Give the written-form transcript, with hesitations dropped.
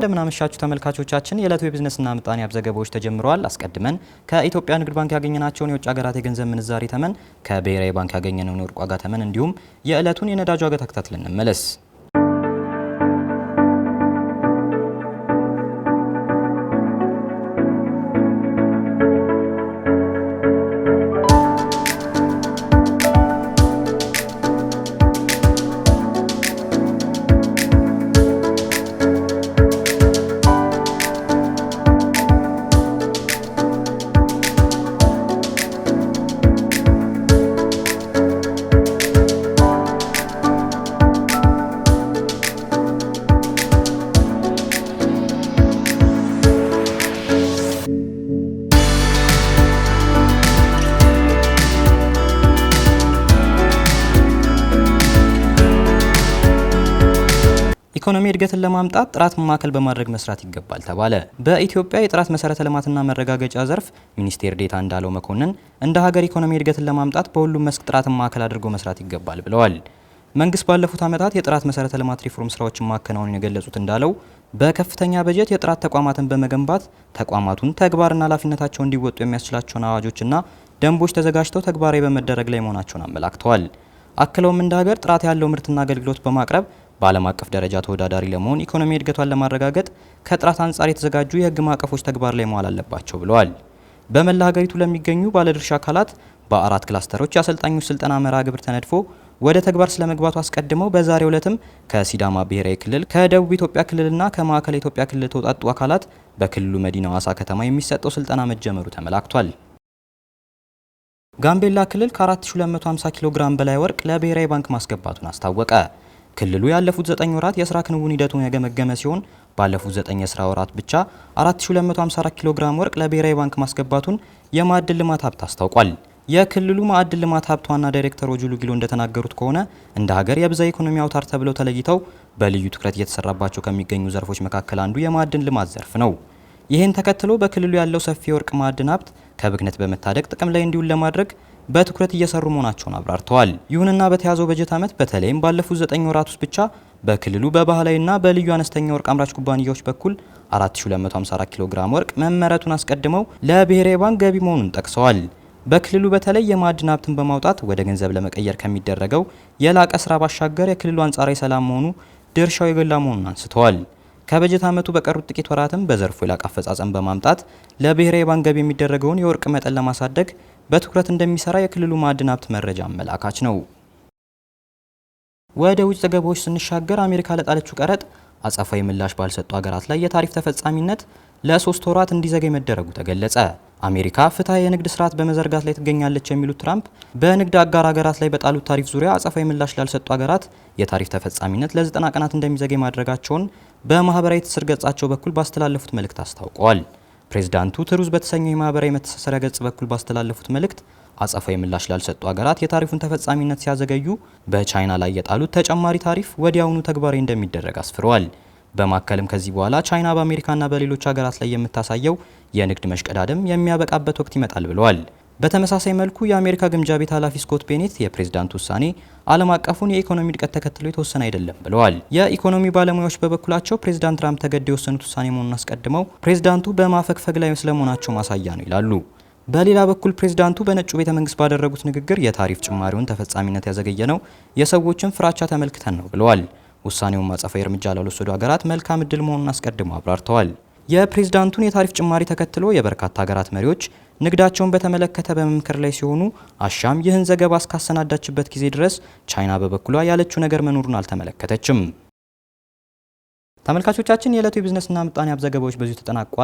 እንደምን አመሻችሁ ተመልካቾቻችን። የዕለቱ የቢዝነስና ምጣኔ ሀብት ዘገባዎች ተጀምረዋል። አስቀድመን ከኢትዮጵያ ንግድ ባንክ ያገኘናቸውን የውጭ ሀገራት የገንዘብ ምንዛሪ ተመን፣ ከብሔራዊ ባንክ ያገኘነውን የወርቅ ዋጋ ተመን እንዲሁም የዕለቱን የነዳጅ ዋጋ ተከታትለን እንመለስ። ኢኮኖሚ እድገትን ለማምጣት ጥራት ማዕከል በማድረግ መስራት ይገባል ተባለ። በኢትዮጵያ የጥራት መሰረተ ልማትና መረጋገጫ ዘርፍ ሚኒስቴር ዴኤታ እንዳለው መኮንን እንደ ሀገር ኢኮኖሚ እድገትን ለማምጣት በሁሉም መስክ ጥራትን ማዕከል አድርጎ መስራት ይገባል ብለዋል። መንግስት ባለፉት ዓመታት የጥራት መሰረተ ልማት ሪፎርም ስራዎችን ማከናወኑን የገለጹት እንዳለው በከፍተኛ በጀት የጥራት ተቋማትን በመገንባት ተቋማቱን ተግባርና ኃላፊነታቸውን እንዲወጡ የሚያስችላቸውን አዋጆችና ደንቦች ተዘጋጅተው ተግባራዊ በመደረግ ላይ መሆናቸውን አመላክተዋል። አክለውም እንደ ሀገር ጥራት ያለው ምርትና አገልግሎት በማቅረብ በዓለም አቀፍ ደረጃ ተወዳዳሪ ለመሆን ኢኮኖሚ እድገቷን ለማረጋገጥ ከጥራት አንጻር የተዘጋጁ የህግ ማዕቀፎች ተግባር ላይ መዋል አለባቸው ብለዋል። በመላ ሀገሪቱ ለሚገኙ ባለድርሻ አካላት በ4 ክላስተሮች የአሰልጣኞች ስልጠና መርሃ ግብር ተነድፎ ወደ ተግባር ስለመግባቱ አስቀድመው በዛሬው ዕለትም ከሲዳማ ብሔራዊ ክልል፣ ከደቡብ ኢትዮጵያ ክልልና ከማዕከላዊ ኢትዮጵያ ክልል ተውጣጡ አካላት በክልሉ መዲና ሐዋሳ ከተማ የሚሰጠው ስልጠና መጀመሩ ተመላክቷል። ጋምቤላ ክልል ከ4250 ኪሎ ግራም በላይ ወርቅ ለብሔራዊ ባንክ ማስገባቱን አስታወቀ። ክልሉ ያለፉት 9 ወራት የስራ ክንውን ሂደቱን የገመገመ ሲሆን ባለፉት 9 የስራ ወራት ብቻ 4254 ኪሎ ግራም ወርቅ ለብሔራዊ ባንክ ማስገባቱን የማዕድን ልማት ሀብት አስታውቋል። የክልሉ ማዕድን ልማት ሀብት ዋና ዳይሬክተር ኦጁሉ ጊሎ እንደተናገሩት ከሆነ እንደ ሀገር የብዝሃ ኢኮኖሚ አውታር ተብለው ተለይተው በልዩ ትኩረት እየተሰራባቸው ከሚገኙ ዘርፎች መካከል አንዱ የማዕድን ልማት ዘርፍ ነው። ይህን ተከትሎ በክልሉ ያለው ሰፊ የወርቅ ማዕድን ሀብት ከብክነት በመታደግ ጥቅም ላይ እንዲውል ለማድረግ በትኩረት እየሰሩ መሆናቸውን አብራርተዋል። ይሁንና በተያዘው በጀት ዓመት በተለይም ባለፉት 9 ወራት ውስጥ ብቻ በክልሉ በባህላዊና በልዩ አነስተኛ ወርቅ አምራች ኩባንያዎች በኩል 4254 ኪሎ ግራም ወርቅ መመረቱን አስቀድመው ለብሔራዊ ባንክ ገቢ መሆኑን ጠቅሰዋል። በክልሉ በተለይ የማዕድን ሀብትን በማውጣት ወደ ገንዘብ ለመቀየር ከሚደረገው የላቀ ስራ ባሻገር የክልሉ አንጻራዊ ሰላም መሆኑ ድርሻው የጎላ መሆኑን አንስተዋል። ከበጀት ዓመቱ በቀሩት ጥቂት ወራትም በዘርፉ የላቀ አፈጻጸም በማምጣት ለብሔራዊ ባንክ ገቢ የሚደረገውን የወርቅ መጠን ለማሳደግ በትኩረት እንደሚሰራ የክልሉ ማዕድን ሀብት መረጃ አመላካች ነው። ወደ ውጭ ዘገባዎች ስንሻገር አሜሪካ ለጣለችው ቀረጥ አጸፋዊ ምላሽ ባልሰጡ ሀገራት ላይ የታሪፍ ተፈጻሚነት ለ3 ወራት እንዲዘገይ መደረጉ ተገለጸ። አሜሪካ ፍትሐዊ የንግድ ስርዓት በመዘርጋት ላይ ትገኛለች የሚሉት ትራምፕ በንግድ አጋር ሀገራት ላይ በጣሉት ታሪፍ ዙሪያ አጸፋዊ ምላሽ ላልሰጡ ሀገራት የታሪፍ ተፈጻሚነት ለ90 ቀናት እንደሚዘገይ ማድረጋቸውን በማህበራዊ ትስስር ገጻቸው በኩል ባስተላለፉት መልእክት አስታውቀዋል። ፕሬዝዳንቱ ትሩዝ በተሰኘው የማህበራዊ መተሳሰሪያ ገጽ በኩል ባስተላለፉት መልእክት አጸፋዊ ምላሽ ላልሰጡ ሀገራት የታሪፉን ተፈጻሚነት ሲያዘገዩ በቻይና ላይ የጣሉት ተጨማሪ ታሪፍ ወዲያውኑ ተግባራዊ እንደሚደረግ አስፍረዋል። በማከልም ከዚህ በኋላ ቻይና በአሜሪካና በሌሎች ሀገራት ላይ የምታሳየው የንግድ መሽቀዳደም የሚያበቃበት ወቅት ይመጣል ብለዋል። በተመሳሳይ መልኩ የአሜሪካ ግምጃ ቤት ኃላፊ ስኮት ቤኔት የፕሬዝዳንቱ ውሳኔ ዓለም አቀፉን የኢኮኖሚ እድገት ተከትሎ የተወሰነ አይደለም ብለዋል። የኢኮኖሚ ባለሙያዎች በበኩላቸው ፕሬዝዳንት ትራምፕ ተገደው የወሰኑት ውሳኔ መሆኑን አስቀድመው ፕሬዝዳንቱ በማፈግፈግ ላይ ስለመሆናቸው ማሳያ ነው ይላሉ። በሌላ በኩል ፕሬዝዳንቱ በነጩ ቤተ መንግስት ባደረጉት ንግግር የታሪፍ ጭማሪውን ተፈጻሚነት ያዘገየ ነው፣ የሰዎችን ፍራቻ ተመልክተን ነው ብለዋል። ውሳኔውን ማጸፋዊ እርምጃ ላልወሰዱ ሀገራት መልካም እድል መሆኑን አስቀድመው አብራርተዋል። የፕሬዝዳንቱን የታሪፍ ጭማሪ ተከትሎ የበርካታ ሀገራት መሪዎች ንግዳቸውን በተመለከተ በመምከር ላይ ሲሆኑ አሻም ይህን ዘገባ እስካሰናዳችበት ጊዜ ድረስ ቻይና በበኩሏ ያለችው ነገር መኖሩን አልተመለከተችም። ተመልካቾቻችን የዕለቱ የቢዝነስና ምጣኔ ሀብት ዘገባዎች በዚሁ ተጠናቋል።